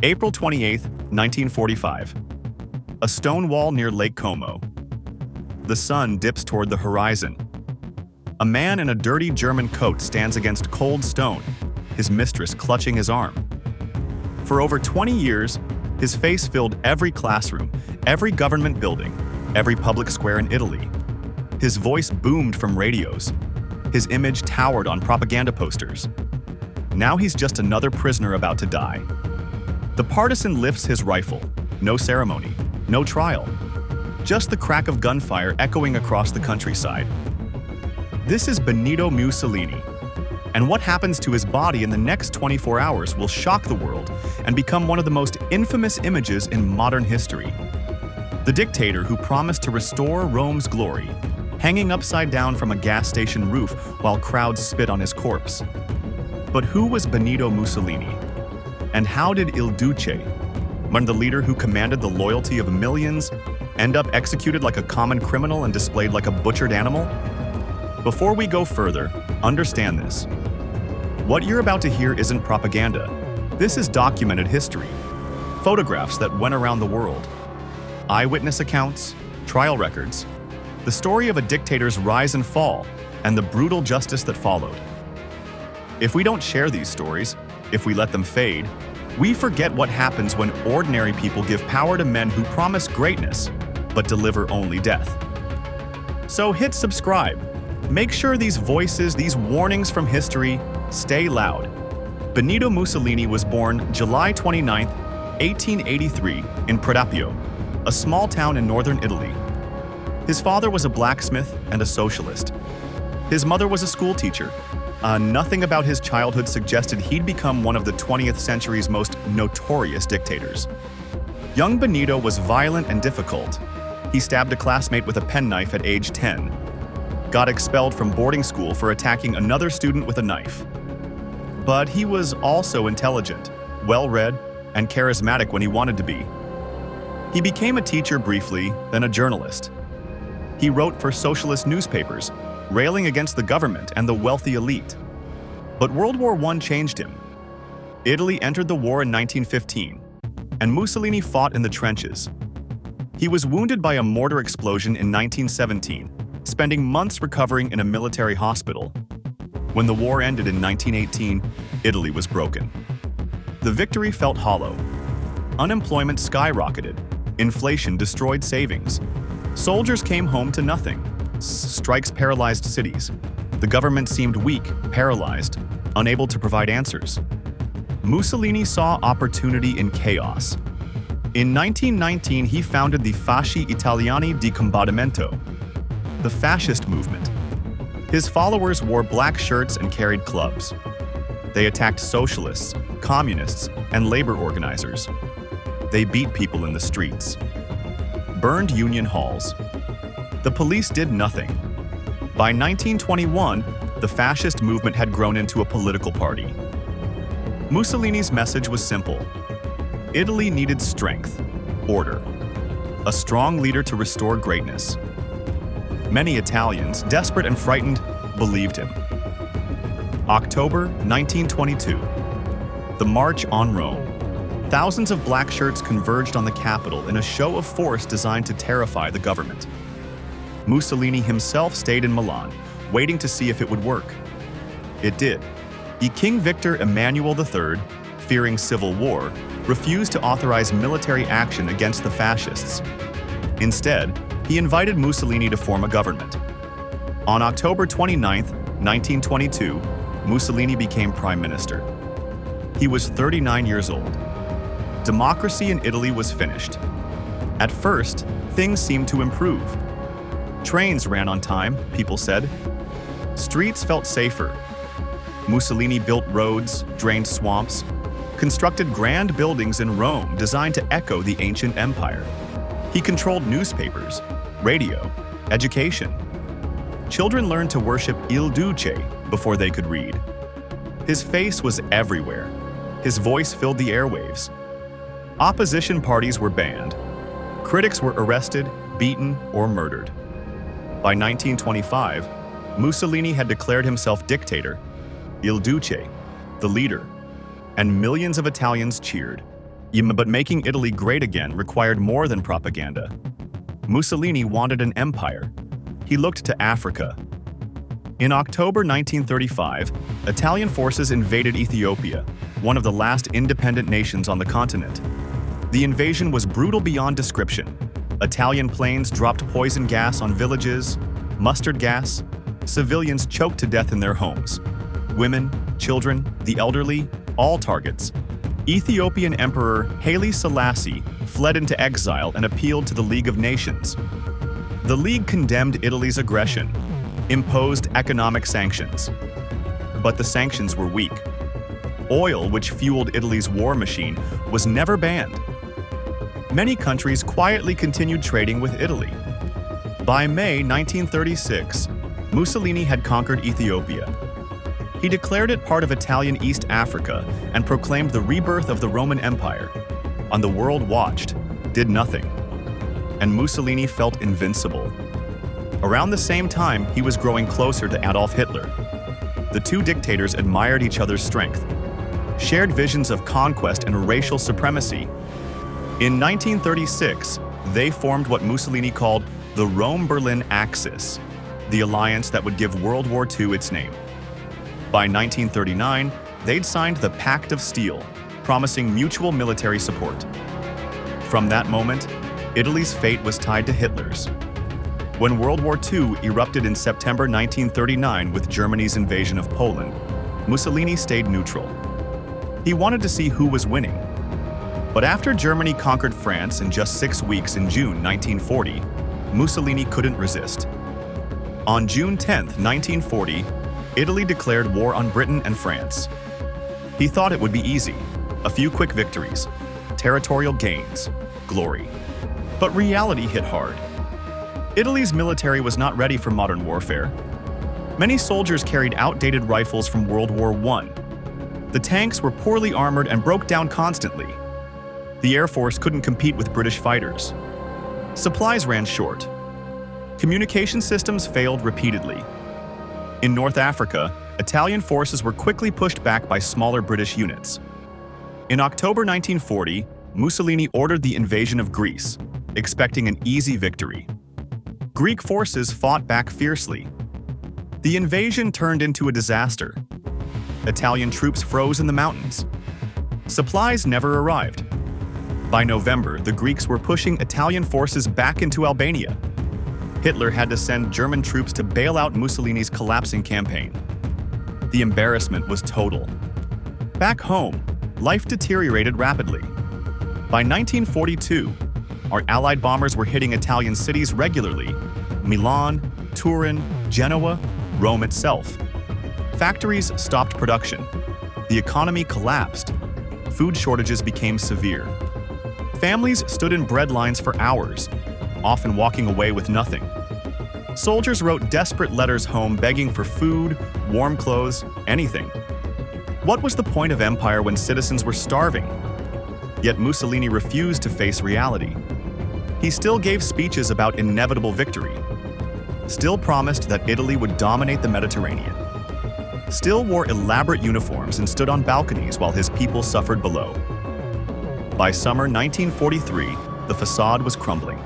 April 28, 1945. A stone wall near Lake Como. The sun dips toward the horizon. A man in a dirty German coat stands against cold stone, his mistress clutching his arm. For over 20 years, his face filled every classroom, every government building, every public square in Italy. His voice boomed from radios. His image towered on propaganda posters. Now he's just another prisoner about to die. The partisan lifts his rifle. No ceremony, no trial. Just the crack of gunfire echoing across the countryside. This is Benito Mussolini. And what happens to his body in the next 24 hours will shock the world and become one of the most infamous images in modern history. The dictator who promised to restore Rome's glory, hanging upside down from a gas station roof while crowds spit on his corpse. But who was Benito Mussolini? And how did Il Duce, the leader who commanded the loyalty of millions, end up executed like a common criminal and displayed like a butchered animal? Before we go further, understand this. What you're about to hear isn't propaganda. This is documented history. Photographs that went around the world. Eyewitness accounts, trial records. The story of a dictator's rise and fall, and the brutal justice that followed. If we don't share these stories, if we let them fade, we forget what happens when ordinary people give power to men who promise greatness, but deliver only death. So hit subscribe. Make sure these voices, these warnings from history, stay loud. Benito Mussolini was born July 29, 1883, in Predappio, a small town in northern Italy. His father was a blacksmith and a socialist. His mother was a schoolteacher. Nothing about his childhood suggested he'd become one of the 20th century's most notorious dictators. Young Benito was violent and difficult. He stabbed a classmate with a penknife at age 10. Got expelled from boarding school for attacking another student with a knife. But he was also intelligent, well-read, and charismatic when he wanted to be. He became a teacher briefly, then a journalist. He wrote for socialist newspapers, railing against the government and the wealthy elite. But World War I changed him. Italy entered the war in 1915, and Mussolini fought in the trenches. He was wounded by a mortar explosion in 1917, spending months recovering in a military hospital. When the war ended in 1918, Italy was broken. The victory felt hollow. Unemployment skyrocketed. Inflation destroyed savings. Soldiers came home to nothing. Strikes paralyzed cities. The government seemed weak, paralyzed, unable to provide answers. Mussolini saw opportunity in chaos. In 1919, he founded the Fasci Italiani di Combattimento, the fascist movement. His followers wore black shirts and carried clubs. They attacked socialists, communists, and labor organizers. They beat people in the streets. Burned union halls. The police did nothing. By 1921, the fascist movement had grown into a political party. Mussolini's message was simple. Italy needed strength, order, a strong leader to restore greatness. Many Italians, desperate and frightened, believed him. October 1922. The March on Rome. Thousands of black shirts converged on the capital in a show of force designed to terrify the government. Mussolini himself stayed in Milan, waiting to see if it would work. It did. King Victor Emmanuel III, fearing civil war, refused to authorize military action against the fascists. Instead, he invited Mussolini to form a government. On October 29, 1922, Mussolini became prime minister. He was 39 years old. Democracy in Italy was finished. At first, things seemed to improve. Trains ran on time, people said. Streets felt safer. Mussolini built roads, drained swamps, constructed grand buildings in Rome designed to echo the ancient empire. He controlled newspapers, radio, education. Children learned to worship Il Duce before they could read. His face was everywhere. His voice filled the airwaves. Opposition parties were banned. Critics were arrested, beaten, or murdered. By 1925, Mussolini had declared himself dictator, Il Duce, the leader, and millions of Italians cheered. But making Italy great again required more than propaganda. Mussolini wanted an empire. He looked to Africa. In October 1935, Italian forces invaded Ethiopia, one of the last independent nations on the continent. The invasion was brutal beyond description. Italian planes dropped poison gas on villages, mustard gas. Civilians choked to death in their homes. Women, children, the elderly, all targets. Ethiopian Emperor Haile Selassie fled into exile and appealed to the League of Nations. The League condemned Italy's aggression, imposed economic sanctions. But the sanctions were weak. Oil, which fueled Italy's war machine, was never banned. Many countries quietly continued trading with Italy. By May 1936, Mussolini had conquered Ethiopia. He declared it part of Italian East Africa and proclaimed the rebirth of the Roman Empire. And the world watched, did nothing. And Mussolini felt invincible. Around the same time, he was growing closer to Adolf Hitler. The two dictators admired each other's strength, shared visions of conquest and racial supremacy. In 1936, they formed what Mussolini called the Rome-Berlin Axis, the alliance that would give World War II its name. By 1939, they'd signed the Pact of Steel, promising mutual military support. From that moment, Italy's fate was tied to Hitler's. When World War II erupted in September 1939 with Germany's invasion of Poland, Mussolini stayed neutral. He wanted to see who was winning. But after Germany conquered France in just 6 weeks in June 1940, Mussolini couldn't resist. On June 10, 1940, Italy declared war on Britain and France. He thought it would be easy, a few quick victories, territorial gains, glory. But reality hit hard. Italy's military was not ready for modern warfare. Many soldiers carried outdated rifles from World War I. The tanks were poorly armored and broke down constantly. The Air Force couldn't compete with British fighters. Supplies ran short. Communication systems failed repeatedly. In North Africa, Italian forces were quickly pushed back by smaller British units. In October 1940, Mussolini ordered the invasion of Greece, expecting an easy victory. Greek forces fought back fiercely. The invasion turned into a disaster. Italian troops froze in the mountains. Supplies never arrived. By November, the Greeks were pushing Italian forces back into Albania. Hitler had to send German troops to bail out Mussolini's collapsing campaign. The embarrassment was total. Back home, life deteriorated rapidly. By 1942, our Allied bombers were hitting Italian cities regularly: Milan, Turin, Genoa, Rome itself. Factories stopped production. The economy collapsed. Food shortages became severe. Families stood in bread lines for hours, often walking away with nothing. Soldiers wrote desperate letters home begging for food, warm clothes, anything. What was the point of empire when citizens were starving? Yet Mussolini refused to face reality. He still gave speeches about inevitable victory, still promised that Italy would dominate the Mediterranean, still wore elaborate uniforms and stood on balconies while his people suffered below. By summer 1943, the facade was crumbling.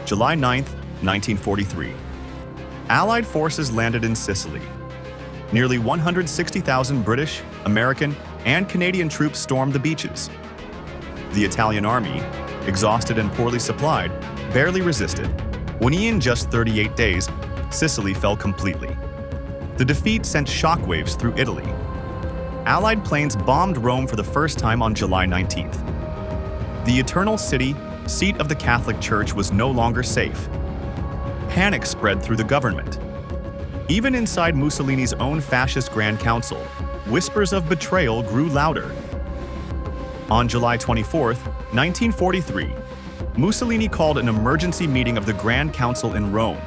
July 9, 1943. Allied forces landed in Sicily. Nearly 160,000 British, American, and Canadian troops stormed the beaches. The Italian army, exhausted and poorly supplied, barely resisted. When in just 38 days, Sicily fell completely. The defeat sent shockwaves through Italy. Allied planes bombed Rome for the first time on July 19th. The Eternal City, seat of the Catholic Church, was no longer safe. Panic spread through the government. Even inside Mussolini's own fascist Grand Council, whispers of betrayal grew louder. On July 24, 1943, Mussolini called an emergency meeting of the Grand Council in Rome.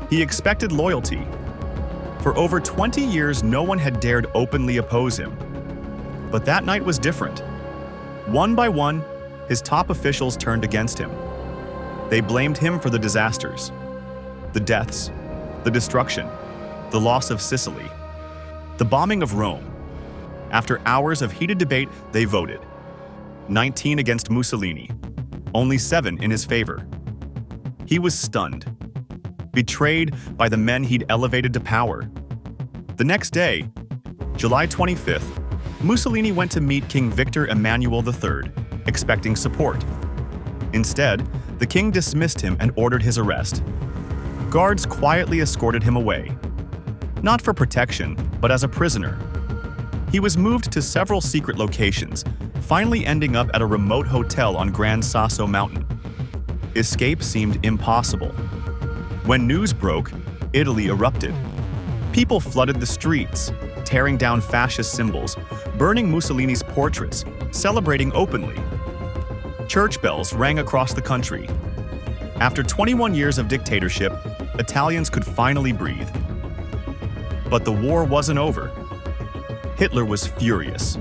He expected loyalty. For over 20 years, no one had dared openly oppose him. But that night was different. One by one, his top officials turned against him. They blamed him for the disasters, the deaths, the destruction, the loss of Sicily, the bombing of Rome. After hours of heated debate, they voted. 19 against Mussolini, only 7 in his favor. He was stunned, betrayed by the men he'd elevated to power. The next day, July 25th, Mussolini went to meet King Victor Emmanuel III, expecting support. Instead, the king dismissed him and ordered his arrest. Guards quietly escorted him away, not for protection, but as a prisoner. He was moved to several secret locations, finally ending up at a remote hotel on Gran Sasso Mountain. Escape seemed impossible. When news broke, Italy erupted. People flooded the streets, tearing down fascist symbols, burning Mussolini's portraits, celebrating openly. Church bells rang across the country. After 21 years of dictatorship, Italians could finally breathe. But the war wasn't over. Hitler was furious.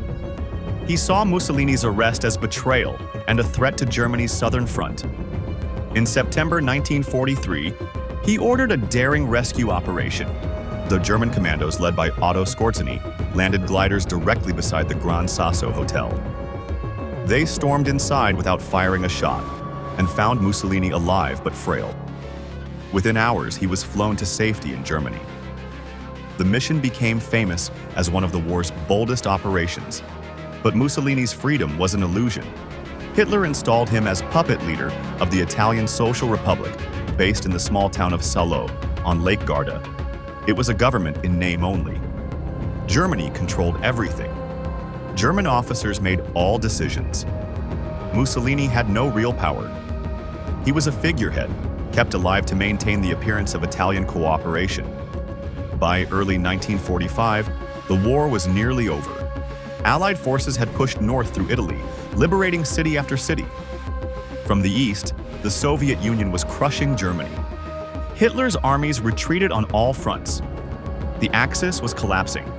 He saw Mussolini's arrest as betrayal and a threat to Germany's southern front. In September 1943, he ordered a daring rescue operation. The German commandos, led by Otto Skorzeny, landed gliders directly beside the Gran Sasso Hotel. They stormed inside without firing a shot and found Mussolini alive but frail. Within hours, he was flown to safety in Germany. The mission became famous as one of the war's boldest operations. But Mussolini's freedom was an illusion. Hitler installed him as puppet leader of the Italian Social Republic, based in the small town of Salo on Lake Garda. It was a government in name only. Germany controlled everything. German officers made all decisions. Mussolini had no real power. He was a figurehead, kept alive to maintain the appearance of Italian cooperation. By early 1945, the war was nearly over. Allied forces had pushed north through Italy, liberating city after city. From the east, the Soviet Union was crushing Germany. Hitler's armies retreated on all fronts. The Axis was collapsing.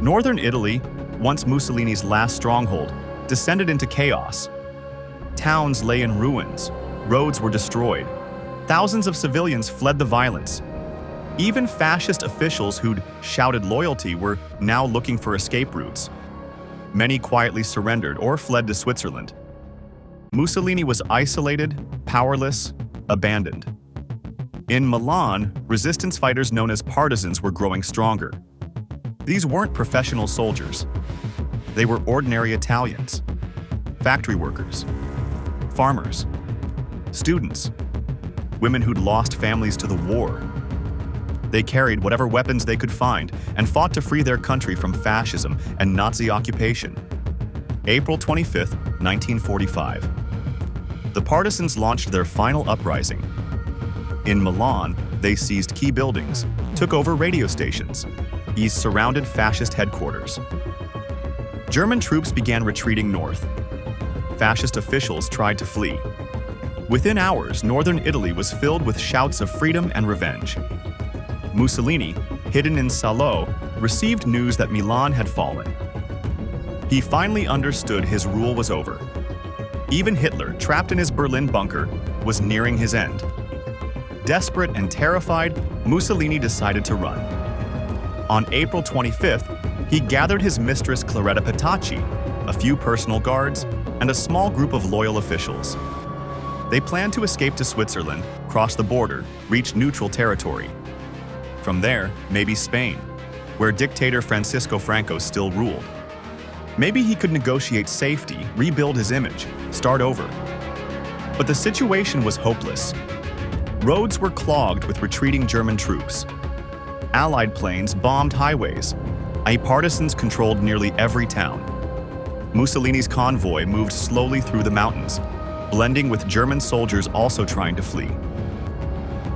Northern Italy, once Mussolini's last stronghold, descended into chaos. Towns lay in ruins, roads were destroyed. Thousands of civilians fled the violence. Even fascist officials who'd shouted loyalty were now looking for escape routes. Many quietly surrendered or fled to Switzerland. Mussolini was isolated, powerless, abandoned. In Milan, resistance fighters known as partisans were growing stronger. These weren't professional soldiers. They were ordinary Italians, factory workers, farmers, students, women who'd lost families to the war. They carried whatever weapons they could find and fought to free their country from fascism and Nazi occupation. April 25, 1945. The partisans launched their final uprising. In Milan, they seized key buildings, took over radio stations, surrounded fascist headquarters. German troops began retreating north. Fascist officials tried to flee. Within hours, northern Italy was filled with shouts of freedom and revenge. Mussolini, hidden in Salo, received news that Milan had fallen. He finally understood his rule was over. Even Hitler, trapped in his Berlin bunker, was nearing his end. Desperate and terrified, Mussolini decided to run. On April 25th, he gathered his mistress Claretta Petacci, a few personal guards, and a small group of loyal officials. They planned to escape to Switzerland, cross the border, reach neutral territory. From there, maybe Spain, where dictator Francisco Franco still ruled. Maybe he could negotiate safety, rebuild his image, start over. But the situation was hopeless. Roads were clogged with retreating German troops. Allied planes bombed highways. Partisans controlled nearly every town. Mussolini's convoy moved slowly through the mountains, blending with German soldiers also trying to flee.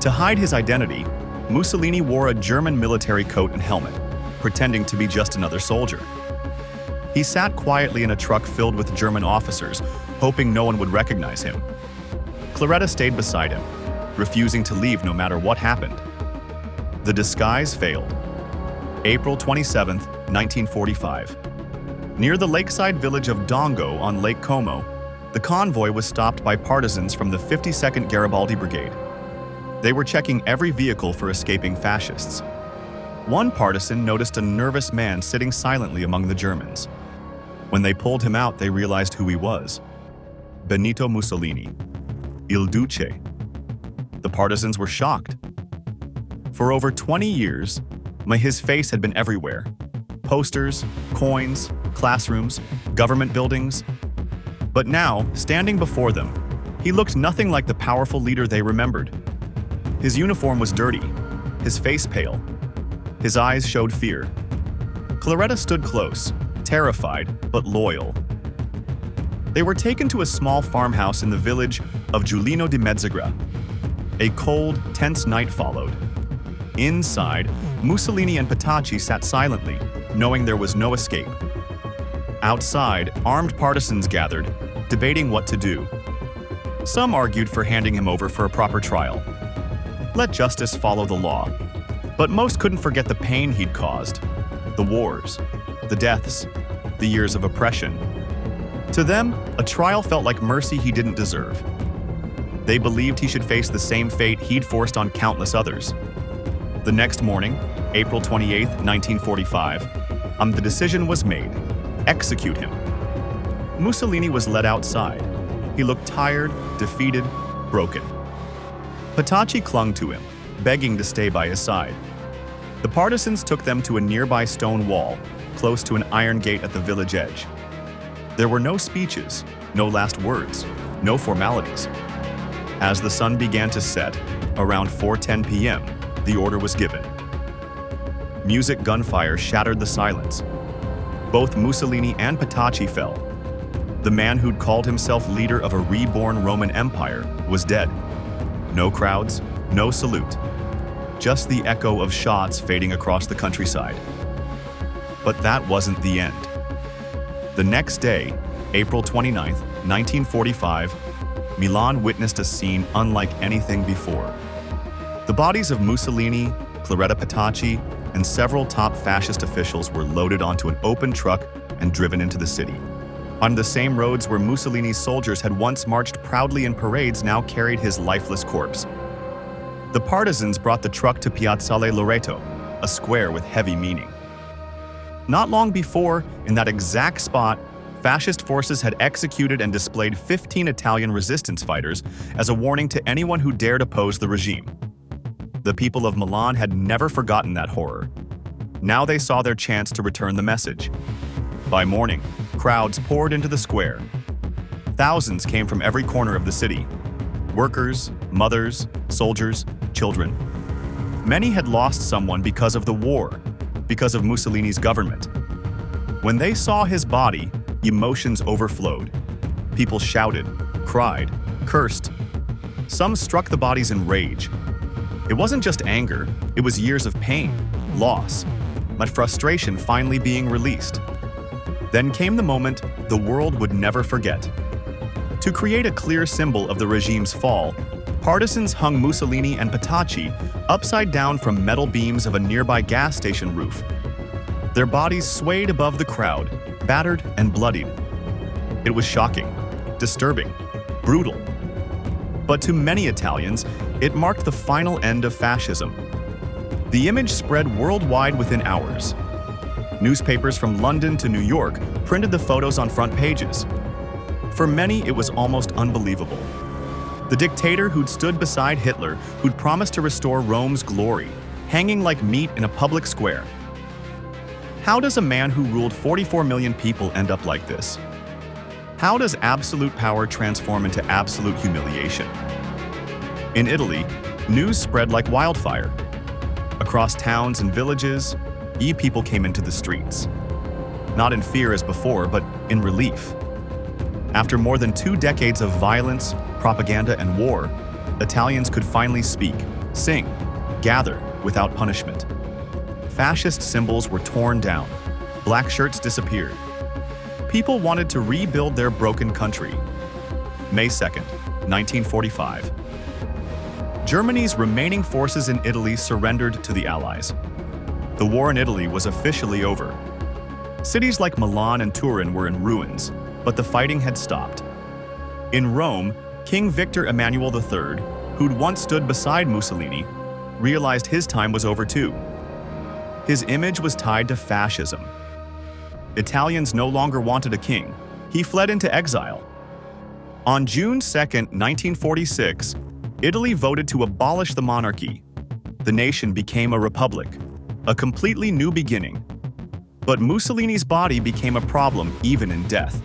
To hide his identity, Mussolini wore a German military coat and helmet, pretending to be just another soldier. He sat quietly in a truck filled with German officers, hoping no one would recognize him. Claretta stayed beside him, refusing to leave no matter what happened. The disguise failed. April 27, 1945. Near the lakeside village of Dongo on Lake Como, the convoy was stopped by partisans from the 52nd Garibaldi Brigade. They were checking every vehicle for escaping fascists. One partisan noticed a nervous man sitting silently among the Germans. When they pulled him out, they realized who he was. Benito Mussolini. Il Duce. The partisans were shocked. For over 20 years, his face had been everywhere. Posters, coins, classrooms, government buildings. But now, standing before them, he looked nothing like the powerful leader they remembered. His uniform was dirty, his face pale. His eyes showed fear. Claretta stood close, terrified but loyal. They were taken to a small farmhouse in the village of Giulino di Mezzagra. A cold, tense night followed. Inside, Mussolini and Petacci sat silently, knowing there was no escape. Outside, armed partisans gathered, debating what to do. Some argued for handing him over for a proper trial. Let justice follow the law. But most couldn't forget the pain he'd caused, the wars, the deaths, the years of oppression. To them, a trial felt like mercy he didn't deserve. They believed he should face the same fate he'd forced on countless others. The next morning, April 28, 1945, the decision was made: execute him. Mussolini was led outside. He looked tired, defeated, broken. Petacci clung to him, begging to stay by his side. The partisans took them to a nearby stone wall, close to an iron gate at the village edge. There were no speeches, no last words, no formalities. As the sun began to set, around 4:10 p.m., the order was given. Music gunfire shattered the silence. Both Mussolini and Petacci fell. The man who'd called himself leader of a reborn Roman Empire was dead. No crowds, no salute. Just the echo of shots fading across the countryside. But that wasn't the end. The next day, April 29, 1945, Milan witnessed a scene unlike anything before. The bodies of Mussolini, Claretta Petacci, and several top fascist officials were loaded onto an open truck and driven into the city. On the same roads where Mussolini's soldiers had once marched proudly in parades now carried his lifeless corpse. The partisans brought the truck to Piazzale Loreto, a square with heavy meaning. Not long before, in that exact spot, fascist forces had executed and displayed 15 Italian resistance fighters as a warning to anyone who dared oppose the regime. The people of Milan had never forgotten that horror. Now they saw their chance to return the message. By morning, crowds poured into the square. Thousands came from every corner of the city. Workers, mothers, soldiers, children. Many had lost someone because of the war, because of Mussolini's government. When they saw his body, emotions overflowed. People shouted, cried, cursed. Some struck the bodies in rage. It wasn't just anger, it was years of pain, loss, but frustration finally being released. Then came the moment the world would never forget. To create a clear symbol of the regime's fall, partisans hung Mussolini and Petacci upside down from metal beams of a nearby gas station roof. Their bodies swayed above the crowd, battered and bloodied. It was shocking, disturbing, brutal. But to many Italians, it marked the final end of fascism. The image spread worldwide within hours. Newspapers from London to New York printed the photos on front pages. For many, it was almost unbelievable. The dictator who'd stood beside Hitler, who'd promised to restore Rome's glory, hanging like meat in a public square. How does a man who ruled 44 million people end up like this? How does absolute power transform into absolute humiliation? In Italy, news spread like wildfire. Across towns and villages, people came into the streets. Not in fear as before, but in relief. After more than 2 decades of violence, propaganda, and war, Italians could finally speak, sing, gather without punishment. Fascist symbols were torn down. Black shirts disappeared. People wanted to rebuild their broken country. May 2nd, 1945. Germany's remaining forces in Italy surrendered to the Allies. The war in Italy was officially over. Cities like Milan and Turin were in ruins, but the fighting had stopped. In Rome, King Victor Emmanuel III, who'd once stood beside Mussolini, realized his time was over too. His image was tied to fascism. Italians no longer wanted a king. He fled into exile. On June 2, 1946, Italy voted to abolish the monarchy. The nation became a republic, a completely new beginning. But Mussolini's body became a problem even in death.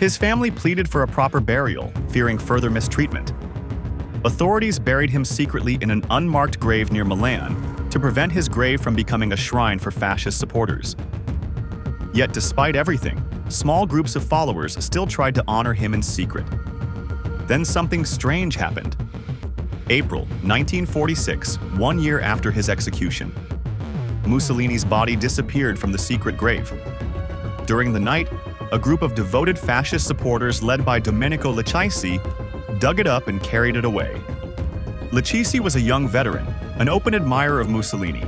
His family pleaded for a proper burial, fearing further mistreatment. Authorities buried him secretly in an unmarked grave near Milan to prevent his grave from becoming a shrine for fascist supporters. Yet despite everything, small groups of followers still tried to honor him in secret. Then something strange happened. April 1946, 1 year after his execution. Mussolini's body disappeared from the secret grave. During the night, a group of devoted fascist supporters led by Domenico Lecisi dug it up and carried it away. Lecisi was a young veteran, an open admirer of Mussolini.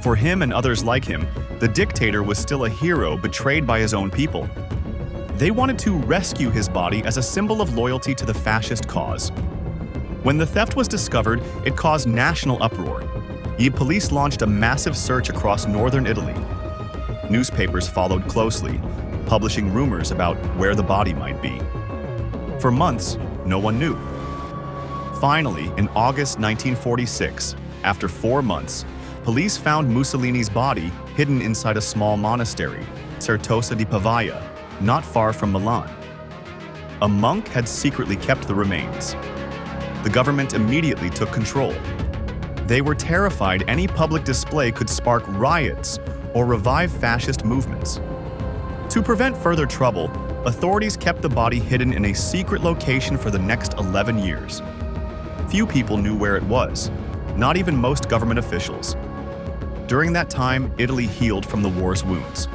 For him and others like him, the dictator was still a hero betrayed by his own people. They wanted to rescue his body as a symbol of loyalty to the fascist cause. When the theft was discovered, it caused national uproar. The police launched a massive search across northern Italy. Newspapers followed closely, publishing rumors about where the body might be. For months, no one knew. Finally, in August 1946, after 4 months, police found Mussolini's body hidden inside a small monastery, Certosa di Pavia, not far from Milan. A monk had secretly kept the remains. The government immediately took control. They were terrified any public display could spark riots or revive fascist movements. To prevent further trouble, authorities kept the body hidden in a secret location for the next 11 years. Few people knew where it was, not even most government officials. During that time, Italy healed from the war's wounds.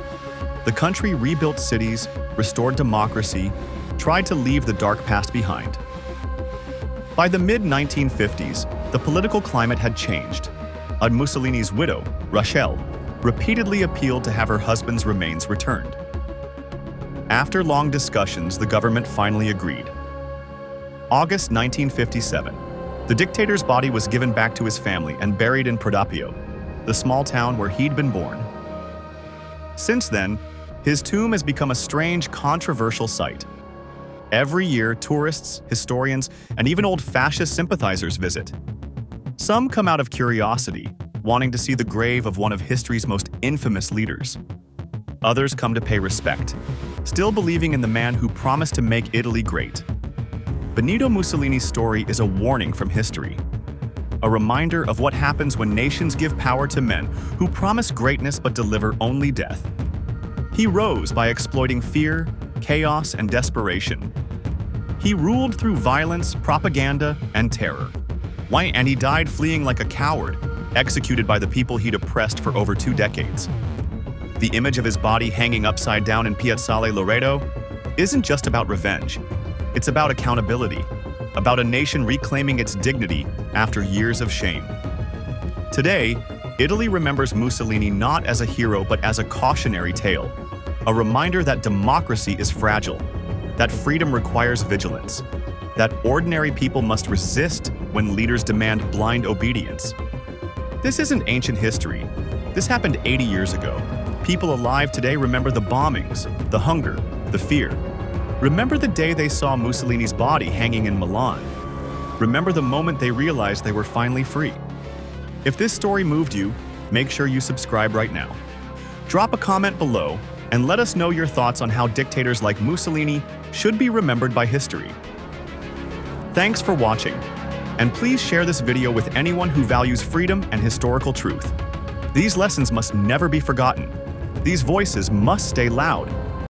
The country rebuilt cities, restored democracy, tried to leave the dark past behind. By the mid-1950s, the political climate had changed. Mussolini's widow, Rachel, repeatedly appealed to have her husband's remains returned. After long discussions, the government finally agreed. August 1957, the dictator's body was given back to his family and buried in Prodapio, the small town where he'd been born. Since then, his tomb has become a strange, controversial sight. Every year, tourists, historians, and even old fascist sympathizers visit. Some come out of curiosity, wanting to see the grave of one of history's most infamous leaders. Others come to pay respect, still believing in the man who promised to make Italy great. Benito Mussolini's story is a warning from history, a reminder of what happens when nations give power to men who promise greatness but deliver only death. He rose by exploiting fear, chaos, and desperation. He ruled through violence, propaganda, and terror. And he died fleeing like a coward, executed by the people he'd oppressed for over 2 decades. The image of his body hanging upside down in Piazzale Loreto isn't just about revenge. It's about accountability, about a nation reclaiming its dignity after years of shame. Today, Italy remembers Mussolini not as a hero but as a cautionary tale, a reminder that democracy is fragile, that freedom requires vigilance, that ordinary people must resist when leaders demand blind obedience. This isn't ancient history. This happened 80 years ago. People alive today remember the bombings, the hunger, the fear. Remember the day they saw Mussolini's body hanging in Milan. Remember the moment they realized they were finally free. If this story moved you, make sure you subscribe right now. Drop a comment below and let us know your thoughts on how dictators like Mussolini should be remembered by history. Thanks for watching, and please share this video with anyone who values freedom and historical truth. These lessons must never be forgotten. These voices must stay loud.